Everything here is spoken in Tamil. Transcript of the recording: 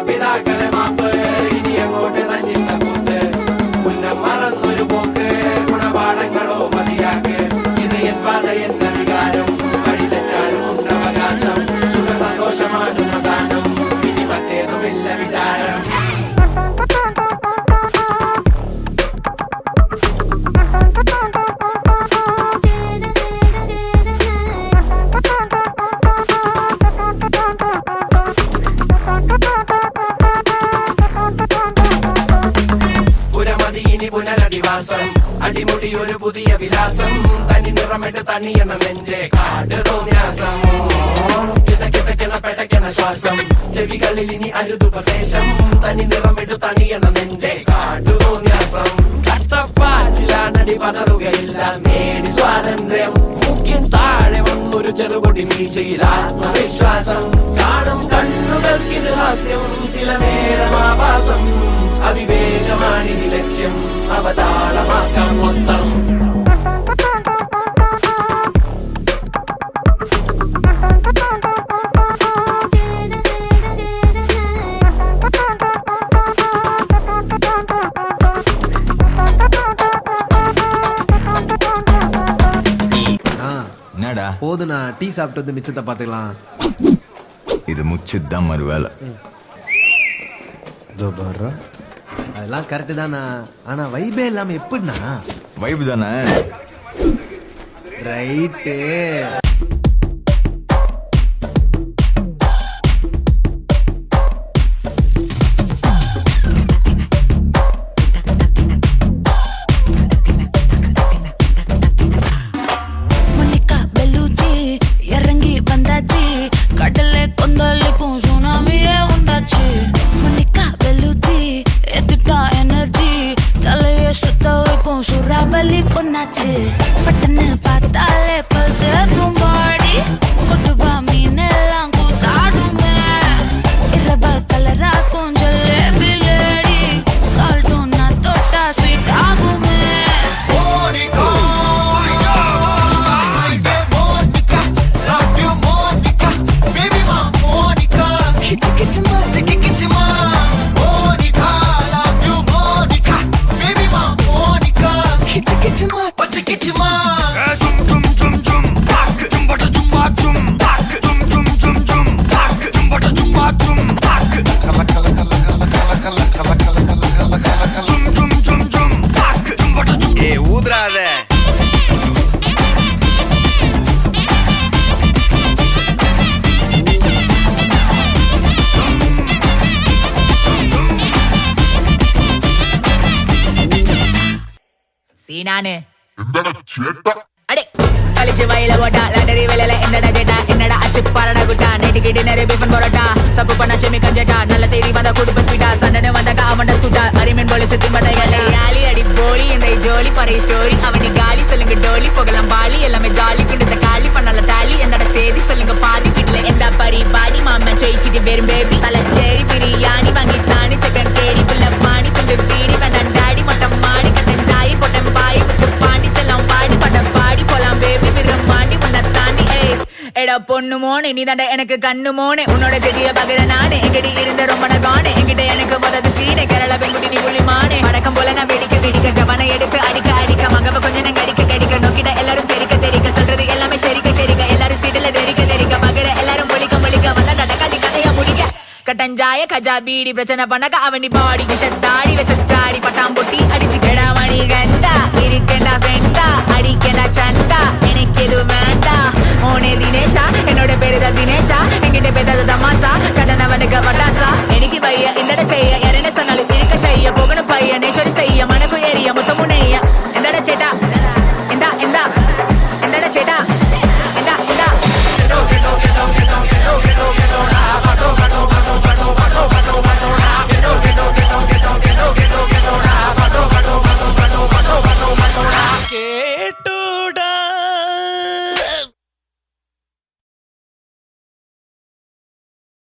മാതാപിതാക്കളെ മാപ്പ് ഇനി അങ്ങോട്ട് തന്നിട്ട കൂത്ത് മുന്നം മറന്നൊരു പോക്ക് ഗുണപാഠങ്ങളോ മതിയാക്ക് ഇത് എൻ പാത എൻ അധികാരം വഴി തെറ്റാനും ഉണ്ടവകാശം സുഖ സന്തോഷമാണ് പ്രധാനം ഇനി മറ്റേതുമില്ല വിചാരം. പുനരധിവാസം അടിമുടി ഒരു പുതിയ വിലാസം തനി നിറമിട്ട് തണിയണ നെഞ്ചെ കാട് തോന്യാസം കിതക്കിതക്കണ പെടക്കണ ശ്വാസം ചെവികളിൽ ഇനി അരുതുപദേശം തനി നിറമിട്ട് തണിയണ നെഞ്ചെ കാട് തോന്യാസം കട്ടപ്പാച്ചിലാണടി പതറുകയില്ല നേടി സ്വാതന്ത്ര്യം മുഖ്യൻ താഴെ വന്നൊരു ചെറുപൊടി മീശയിൽ ആത്മവിശ്വാസം കാണും കണ്ണുകൾക്കിത് ഹാസ്യം ചില നേരം ആഭാസം അവിവേകമാണി ലക്ഷ്യം അവതാളമാക്കാം മൊത്തം. என்னடா போதுண்ணா டீ சாப்பிட்டு வந்து மிச்சத்தை பாத்துக்கலாம். இது முச்சுதான் மறு வேலை. அதெல்லாம் கரெக்டு தானா, ஆனா வைபே இல்லாம எப்படின்னா வைப் தானே ரைட்டு. இறங்கி வந்தாச்சு கடல்ல கொந்தளிக்கும் சுனாமியே உண்டாச்சு. மணிக்கா வெளுச்சி எத்துட்டா எனர்ஜி தலைய சுத்த வைக்கும் சூறாவளி பொண்ணாச்சு. பட்டன்னு பார்த்தாலே பல்ஸ் தும்பாடி கொட்டுபா மீன் எல்லாம் கூத்தாடுமே. இரவ கலராக்கும் ஜல்லேபி லேடி சால்ட்டும் நான் தொட்டா ஸ்வீட் ஆகுமே. സീനാണ് അടേ കളിച്ച് വയല പോട്ട ലണ്ടറി വെലല എന്നട ചേട്ടാ എന്നട അച്ചിപ്പറട കുട്ട നെറ്റിക്കിട്ട് നേരെ ബീഫൻ പൊറോട്ട തപ്പു പണ ക്ഷമിക്കാൻ ചേട്ടാ നല്ല செய்தி வந்த குடும்ப ஸ்வீட்டா சண்டன வந்த காமண்ட ஸ்கூட்டா அரிமீன் பொழிச்சு திம்பட்டைகளே ஆலி அடி போலி இந்த ஜோலி பறை ஸ்டோரி அவனி காலி சொல்லுங்க டோலி போகலாம் பாலி எல்லாமே ஜாலி கிட்ட காலி பண்ணல டாலி என்னடா செய்தி சொல்லுங்க பாதி வீட்டுல எந்த பரிபாடி மாமா ചോയിച്ചിട്ട് വരും ബേബി തലശ്ശേരി ബിരിയാണി വാങ്ങി താണി ചെക്കൻ കേടി പുല്ല പാണി തുണ്ട് പീടി വേണ്ടാടി മൊട്ടം മാടി കട്ടൻ ചായ പൊട്ടൻ പായി പാണ്ടി ചെല്ലാം പാടി പടം പാടി പോലാം ബേബി വിരം മാണ്ടി മുന്ന താണ്ടി എടാ പൊണ്ണു മോനെ നീ തണ്ട എനക്ക് കണ്ണു മോനെ ഉന്നോட ചെടിയ പകര നാണെ എങ്കടി ഇരുന്ന ரொம்ப நகானே எங்கிட்ட எனக்கு மொதது சீனே கேரள பெண்குட்டி நீ புள்ளி மானே வடக்கம் போல நான் வெடிக்க ஜவானை எடுத்து அடிக்க மகவ கொஞ்சம் நான் கடிக்க நோக்கிட்ட எல்லாரும் தெரிக்க சொல்றது எல்லாமே சரிக்க எல்லாரும் சீட்டுல தெரிக்க மகர எல்லாரும் மொழிக்க வந்தா நடக்காளி கதையா முடிக்க கட்டஞ்சாய கஜா பீடி பிரச்சனை பண்ணக்க அவனி பாடி விஷத்தாடி வச்சாடி பட்டாம் பொட்டி அடிச்சு கெடா மணி கண்டா இருக்கேண்டா ஃப்ரெண்டா அடிக்கேண்டா சண்டா எனக்கு எது வேண்டா ஓனே தினேஷா என்னோட பேரு தான் தினேஷா எங்கிட்ட பேசாத தமாசா கடனவனுக்கு பட்டாசா எனக்கு பைய இந்த செய்ய யாரென்ன சொன்னாலும் இருக்க செய்ய போகணும் பைய நேச்சோடு செய்ய மனக்கு ஏறிய மொத்தமுனைய எந்தட சேட்டா